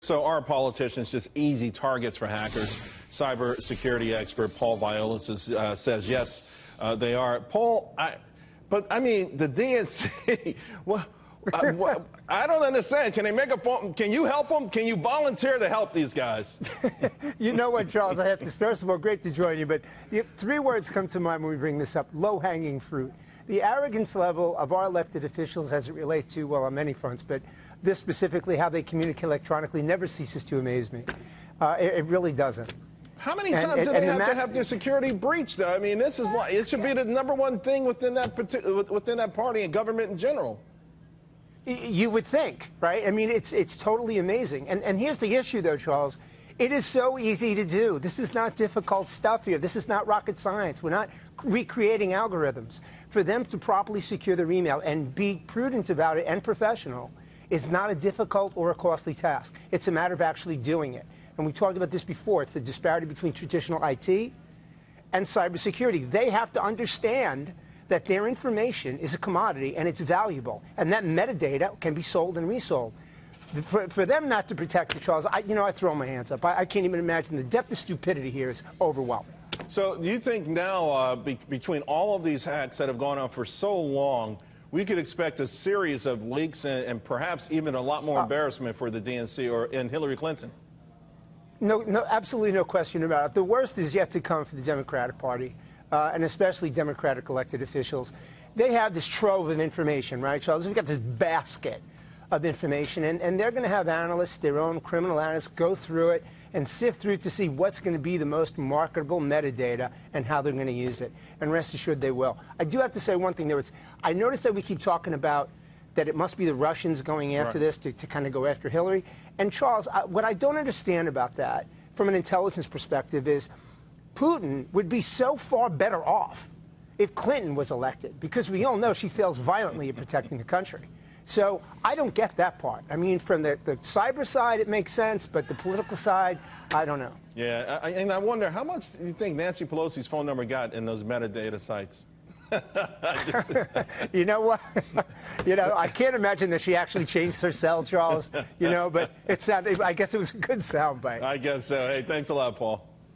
So are politicians just easy targets for hackers? Cybersecurity expert Paul Viollis says yes, they are. Paul, I mean, the DNC, well, I don't understand. Can they make a phone? Can you help them? Can you volunteer to help these guys? You know what, Charles? I have to, first of all, great to join you, but three words come to mind when we bring this up: low-hanging fruit. The arrogance level of our elected officials as it relates to, well, on many fronts, but this specifically, how they communicate electronically, never ceases to amaze me. It really doesn't. How many times do they have to have their security breached, though? I mean, this is like, it should be the #1 thing within that party and government in general. You would think, right? I mean, it's totally amazing. And here's the issue, though, Charles. It is so easy to do. This is not difficult stuff here. This is not rocket science. We're not recreating algorithms. For them to properly secure their email and be prudent about it and professional is not a difficult or a costly task. It's a matter of actually doing it. And we talked about this before. It's the disparity between traditional IT and cybersecurity. They have to understand that their information is a commodity and it's valuable, and that metadata can be sold and resold. For them not to protect it, Charles, I throw my hands up. I can't even imagine. The depth of stupidity here is overwhelming. So do you think now, between all of these hacks that have gone on for so long, we could expect a series of leaks and perhaps even a lot more embarrassment for the DNC and Hillary Clinton? No, absolutely no question about it. The worst is yet to come for the Democratic Party, and especially Democratic elected officials. They have this trove of information, right, Charles? They've got this basket of information, and they're going to have analysts, their own criminal analysts, go through it and sift through it to see what's going to be the most marketable metadata and how they're going to use it. And rest assured they will. I do have to say one thing, though. I noticed that we keep talking about that it must be the Russians going after this to kind of go after Hillary. And, Charles, what I don't understand about that from an intelligence perspective is Putin would be so far better off if Clinton was elected, because we all know she fails violently at protecting the country. So I don't get that part. I mean, from the cyber side, it makes sense, but the political side, I don't know. Yeah, and I wonder, how much do you think Nancy Pelosi's phone number got in those metadata sites? You know what? I can't imagine that she actually changed her cell, Charles. But it sounded, I guess it was a good soundbite. I guess so. Hey, thanks a lot, Paul.